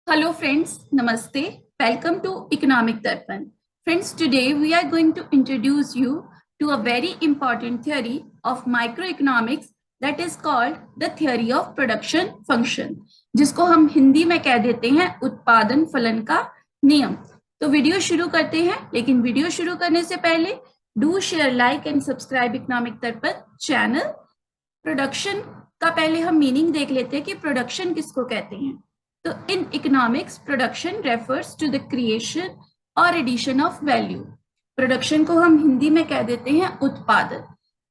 Hello friends, Namaste. Welcome to Economic Darpan. Friends, today we are going to introduce you to a very important theory of microeconomics that is called the theory of production function, जिसको हम हिंदी में कह देते हैं उत्पादन फलन का नियम। तो वीडियो शुरू करते हैं, लेकिन वीडियो शुरू करने से पहले do share, like and subscribe economic दर्पण चैनल। प्रोडक्शन का पहले हम मीनिंग देख लेते हैं कि प्रोडक्शन किसको कहते हैं। तो in economics production refers to the creation और एडिशन ऑफ वैल्यू। प्रोडक्शन को हम हिंदी में कह देते हैं उत्पादन।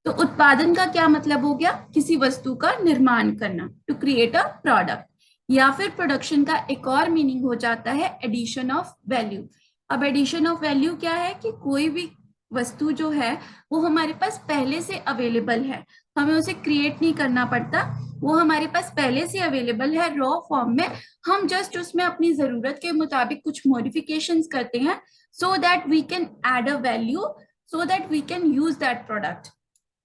तो उत्पादन का क्या मतलब हो गया? किसी वस्तु का निर्माण करना, टू क्रिएट अ प्रोडक्ट। या फिर प्रोडक्शन का एक और मीनिंग हो जाता है एडिशन ऑफ वैल्यू। अब एडिशन ऑफ वैल्यू क्या है कि कोई भी वस्तु जो है वो हमारे पास पहले से अवेलेबल है, हमें उसे क्रिएट नहीं करना पड़ता, वो हमारे पास पहले से अवेलेबल है रॉ फॉर्म में। हम जस्ट उसमें अपनी जरूरत के मुताबिक कुछ मॉडिफिकेशंस करते हैं so that we can add a value, so that we can use that product.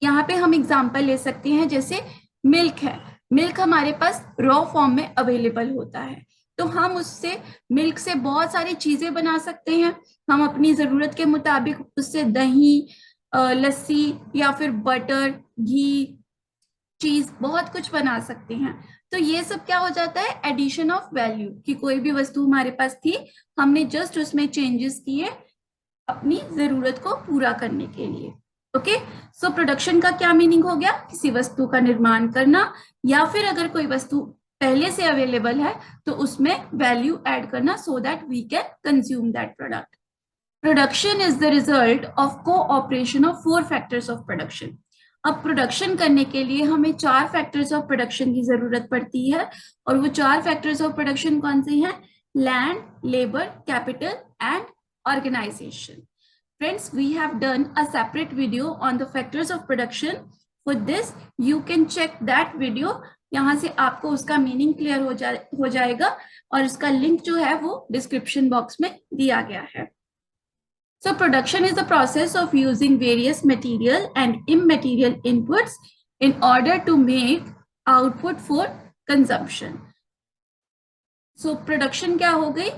यहाँ पे हम एग्जांपल ले सकते हैं, जैसे मिल्क है। मिल्क हमारे पास रॉ फॉर्म में अवेलेबल होता है, तो हम उससे मिल्क से बहुत सारी चीजें बना सकते हैं। हम अपनी जरूरत के मुताबिक उससे दही, लस्सी या फिर बटर, घी, चीज, बहुत कुछ बना सकते हैं। तो ये सब क्या हो जाता है? एडिशन ऑफ वैल्यू, कि कोई भी वस्तु हमारे पास थी, हमने जस्ट उसमें चेंजेस किए अपनी जरूरत को पूरा करने के लिए। ओके, सो प्रोडक्शन का क्या मीनिंग हो गया? किसी वस्तु का निर्माण करना, या फिर अगर कोई वस्तु पहले से अवेलेबल है तो उसमें वैल्यू ऐड करना so that we can consume that product. Production is the result of cooperation of 4 factors of production. अब प्रोडक्शन करने के लिए हमें 4 फैक्टर्स ऑफ प्रोडक्शन की जरूरत पड़ती है, और वो 4 फैक्टर्स ऑफ प्रोडक्शन कौन से हैं? Land, labour, capital and organisation. Friends, we have done a separate video on the factors of production. For this, you can check that video. यहाँ से आपको उसका मीनिंग क्लियर हो जाएगा, और इसका लिंक जो है वो डिस्क्रिप्शन बॉक्स में दिया गया है। So production is the process of using various material and immaterial inputs in order to make output for consumption. So production क्या हो गई?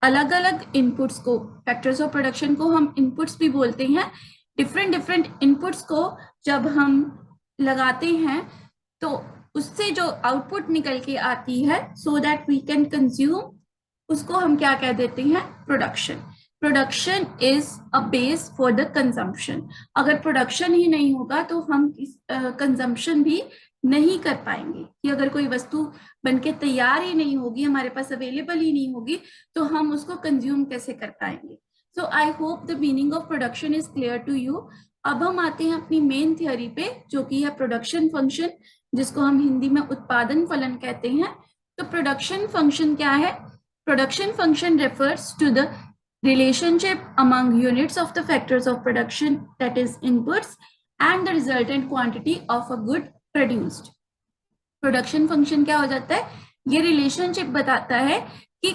अलग अलग इनपुट्स को, फैक्टर्स ऑफ प्रोडक्शन को हम इनपुट्स भी बोलते हैं। डिफरेंट इनपुट्स को जब हम लगाते हैं तो उससे जो आउटपुट निकल के आती है so that we can consume, उसको हम क्या कह देते हैं? Production. Production is a base for the consumption. अगर प्रोडक्शन ही नहीं होगा तो हम कंजम्पशन भी नहीं कर पाएंगे, कि अगर कोई वस्तु बनके तैयार ही नहीं होगी, हमारे पास अवेलेबल ही नहीं होगी, तो हम उसको कंज्यूम कैसे कर पाएंगे। So I hope the meaning of production is clear to you. अब हम आते हैं अपनी मेन थ्योरी पे, जो कि है प्रोडक्शन फंक्शन, जिसको हम हिंदी में उत्पादन फलन कहते हैं। तो प्रोडक्शन फंक्शन क्या है? Production function refers to the relationship among units of the factors of production, that is inputs, and the resultant quantity of a good produced. Production function क्या हो जाता है? ये रिलेशनशिप बताता है कि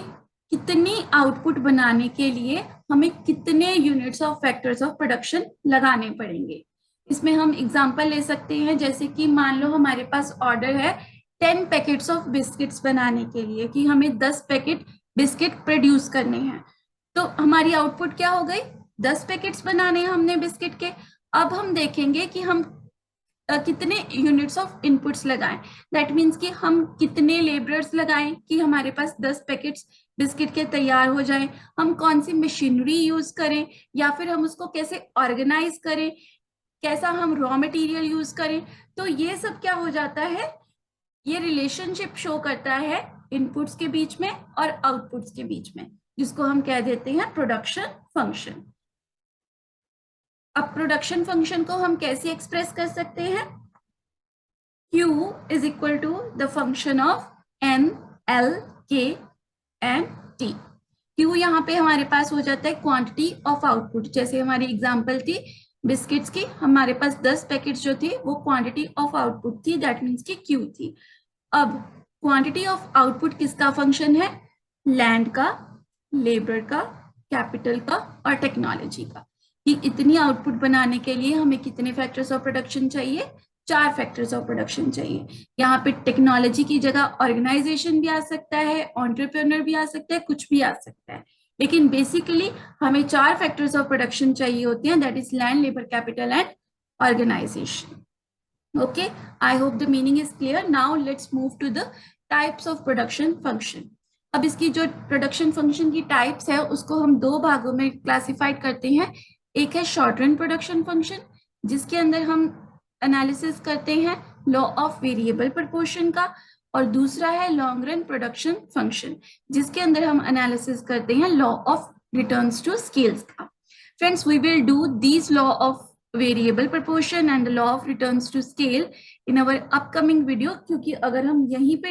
कितनी आउटपुट बनाने के लिए हमें कितने units of factors of production लगाने पड़ेंगे। इसमें हम एग्जांपल ले सकते हैं, जैसे कि मान लो हमारे पास ऑर्डर है 10 पैकेट्स ऑफ बिस्किट्स बनाने के लिए, कि हमें 10 पैकेट बिस्किट प्रोड्यूस करने हैं। तो हमारी आउटपुट क्या हो गई? 10 पैकेट्स बनाने हैं हमने बिस्किट के। अब हम देखेंगे कि हम कितने यूनिट्स ऑफ इनपुट्स लगाएं। दैट मीन्स कि हम कितने लेबरर्स लगाएं कि हमारे पास 10 पैकेट्स बिस्किट के तैयार हो जाएं। हम कौन सी मशीनरी यूज करें, या फिर हम उसको कैसे ऑर्गेनाइज करें, कैसा हम रॉ मटेरियल यूज करें। तो ये सब क्या हो जाता है? ये रिलेशनशिप शो करता है इनपुट्स के बीच में और आउटपुट्स के बीच में, जिसको हम कह देते हैं प्रोडक्शन फंक्शन। अब प्रोडक्शन फंक्शन को हम कैसे एक्सप्रेस कर सकते हैं? Q is equal to the function of N, L, K and T। Q यहाँ पे हमारे पास हो जाता है क्वांटिटी ऑफ आउटपुट। जैसे हमारी एग्जांपल थी बिस्किट्स की, हमारे पास 10 पैकेट्स जो थी वो क्वांटिटी ऑफ आउटपुट थी, दैट मीन्स की Q थी। अब क्वांटिटी ऑफ आउटपुट किसका फंक्शन है? लैंड का, लेबर का, कैपिटल का और टेक्नोलॉजी का, कि इतनी आउटपुट बनाने के लिए हमें कितने फैक्टर्स ऑफ प्रोडक्शन चाहिए? 4 फैक्टर्स ऑफ प्रोडक्शन चाहिए। यहाँ पे टेक्नोलॉजी की जगह ऑर्गेनाइजेशन भी आ सकता है, एंटरप्रेन्योर भी आ सकता है, कुछ भी आ सकता है, लेकिन बेसिकली हमें 4 फैक्टर्स ऑफ प्रोडक्शन चाहिए होते हैं, that is land, labour capital and organisation. Okay, I hope the meaning is clear. Now let's move to the types of production function. अब इसकी जो प्रोडक्शन फंक्शन की टाइप्स है उसको हम 2 भागों में क्लासिफाइड करते हैं। एक है शॉर्ट रन प्रोडक्शन फंक्शन, जिसके अंदर हम एनालिसिस करते हैं लॉ ऑफ वेरिएबल प्रोपोर्शन का, और दूसरा है लॉन्ग रन प्रोडक्शन फंक्शन, जिसके अंदर हम एनालिसिस करते हैं law of returns to scales का। Friends, we will do these law of variable proportion and the law of returns to scale in our upcoming video, क्योंकि अगर हम यहीं पे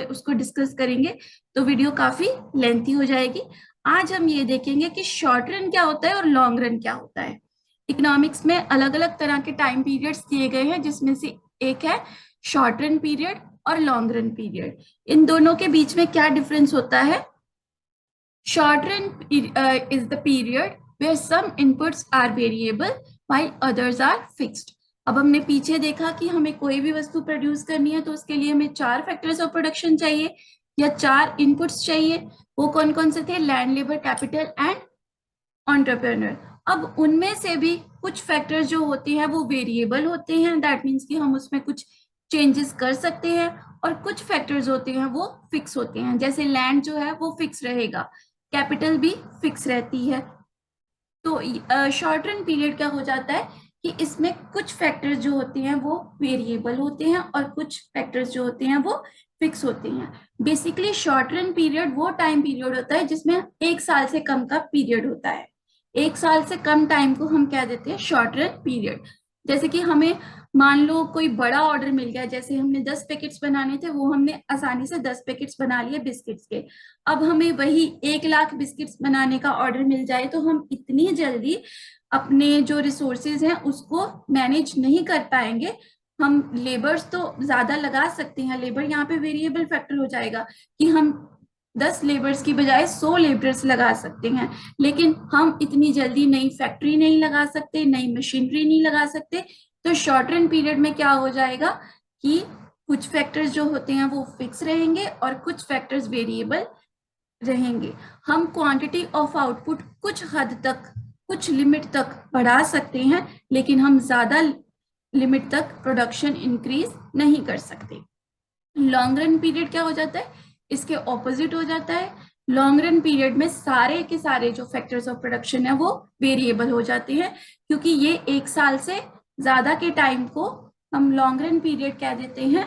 उसको डिस्कस करेंगे तो वीडियो काफी लेंथी हो जाएगी। आज हम ये देखेंगे कि शॉर्ट रन क्या होता है और लॉन्ग रन क्या होता है। इकोनॉमिक्स में अलग अलग तरह के टाइम पीरियड्स दिए गए हैं, जिसमें से एक है शॉर्ट रन पीरियड और लॉन्ग रन पीरियड। इन दोनों के बीच में क्या डिफरेंस होता है? Short run is the period where some inputs are variable while others are fixed। अब हमने पीछे देखा कि हमें कोई भी वस्तु प्रोड्यूस करनी है तो उसके लिए हमें 4 फैक्टर्स ऑफ प्रोडक्शन चाहिए या 4 इनपुट्स चाहिए। वो कौन कौन से थे? Land, labour, capital and entrepreneur. अब उनमें से भी कुछ फैक्टर्स जो होते हैं वो वेरिएबल होते हैं, दैट मीन्स कि हम उसमें कुछ चेंजेस कर सकते हैं, और कुछ फैक्टर्स होते हैं वो फिक्स होते हैं, जैसे लैंड जो है वो फिक्स रहेगा, कैपिटल भी फिक्स रहती है। तो शॉर्ट रन पीरियड क्या हो जाता है कि इसमें कुछ फैक्टर्स जो होते हैं वो वेरिएबल होते हैं और कुछ फैक्टर्स जो होते हैं वो फिक्स होते हैं। बेसिकली शॉर्ट रन पीरियड वो टाइम पीरियड होता है जिसमें 1 साल से कम का पीरियड होता है। 1 साल से कम टाइम को हम क्या देते हैं? Short run period. जैसे कि हमें मान लो कोई बड़ा ऑर्डर मिल गया, जैसे हमने 10 पैकेट्स बनाने थे, वो हमने आसानी से 10 पैकेट्स बना लिए बिस्किट्स के। अब हमें वही 1 लाख बिस्किट्स बनाने का ऑर्डर मिल जाए तो हम इतनी जल्दी अपने जो रिसोर्सेज हैं उसको मैनेज नहीं कर पाएंगे। हम लेबर्स तो ज्यादा लगा सकते हैं, लेबर यहाँ पे वेरिएबल फैक्टर हो जाएगा कि हम 10 लेबर्स की बजाय 100 लेबर्स लगा सकते हैं, लेकिन हम इतनी जल्दी नई फैक्ट्री नहीं लगा सकते, नई मशीनरी नहीं लगा सकते। तो शॉर्ट रन पीरियड में क्या हो जाएगा कि कुछ फैक्टर्स जो होते हैं वो फिक्स रहेंगे और कुछ फैक्टर्स वेरिएबल रहेंगे। हम क्वांटिटी ऑफ आउटपुट कुछ हद तक, कुछ लिमिट तक बढ़ा सकते हैं, लेकिन हम ज्यादा लिमिट तक प्रोडक्शन इंक्रीज नहीं कर सकते। लॉन्ग रन पीरियड क्या हो जाता है? इसके ऑपोजिट हो जाता है। लॉन्ग रन पीरियड में सारे के सारे जो फैक्टर्स ऑफ प्रोडक्शन है वो वेरिएबल हो जाते हैं, क्योंकि ये 1 साल से ज्यादा के टाइम को हम लॉन्ग रन पीरियड कह देते हैं,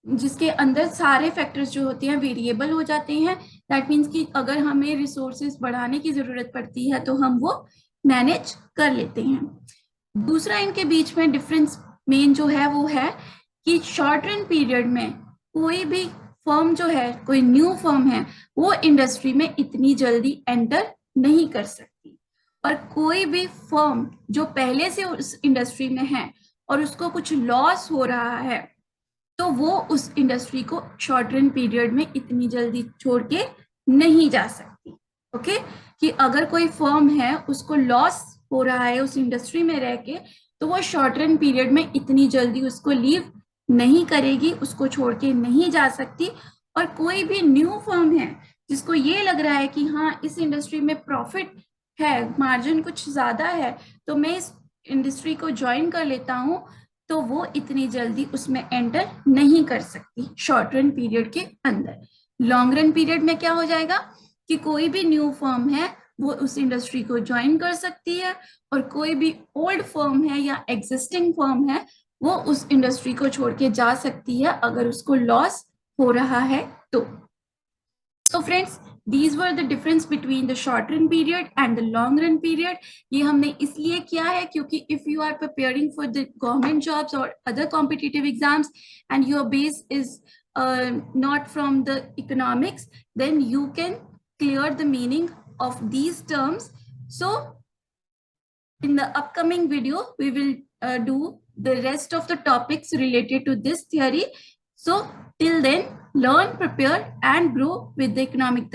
जिसके अंदर सारे फैक्टर्स जो होते हैं वेरिएबल हो जाते हैं। दैट मीन्स कि अगर हमें रिसोर्सेज बढ़ाने की जरूरत पड़ती है तो हम वो मैनेज कर लेते हैं। दूसरा इनके बीच में डिफरेंस मेन जो है वो है कि शॉर्ट रन पीरियड में कोई भी फर्म जो है, कोई न्यू फर्म है, वो इंडस्ट्री में इतनी जल्दी एंटर नहीं कर सकती, और कोई भी फर्म जो पहले से उस इंडस्ट्री में है और उसको कुछ लॉस हो रहा है तो वो उस इंडस्ट्री को शॉर्ट रन पीरियड में इतनी जल्दी छोड़ के नहीं जा सकती। ओके, कि अगर कोई फर्म है उसको लॉस हो रहा है उस इंडस्ट्री में रह के, तो वो शॉर्ट रन पीरियड में इतनी जल्दी उसको लीव नहीं करेगी, उसको छोड़ के नहीं जा सकती। और कोई भी न्यू फर्म है जिसको ये लग रहा है कि हाँ इस इंडस्ट्री में प्रॉफिट है, मार्जिन कुछ ज्यादा है, तो मैं इस इंडस्ट्री को ज्वाइन कर लेता हूँ, तो वो इतनी जल्दी उसमें एंटर नहीं कर सकती शॉर्ट रन पीरियड के अंदर। लॉन्ग रन पीरियड में क्या हो जाएगा कि कोई भी न्यू फर्म है वो उस इंडस्ट्री को ज्वाइन कर सकती है, और कोई भी ओल्ड फर्म है या एग्जिस्टिंग फर्म है वो उस इंडस्ट्री को छोड़ के जा सकती है अगर उसको लॉस हो रहा है तो। So friends, these were the difference between the short run period and the long run period। ये हमने इसलिए किया है क्योंकि if you are preparing for the government jobs or other competitive exams and your base is not from the economics, then you can clear the meaning of these terms. So in the upcoming video, we will do the rest of the topics related to this theory. So till then, learn, prepare and grow with the economic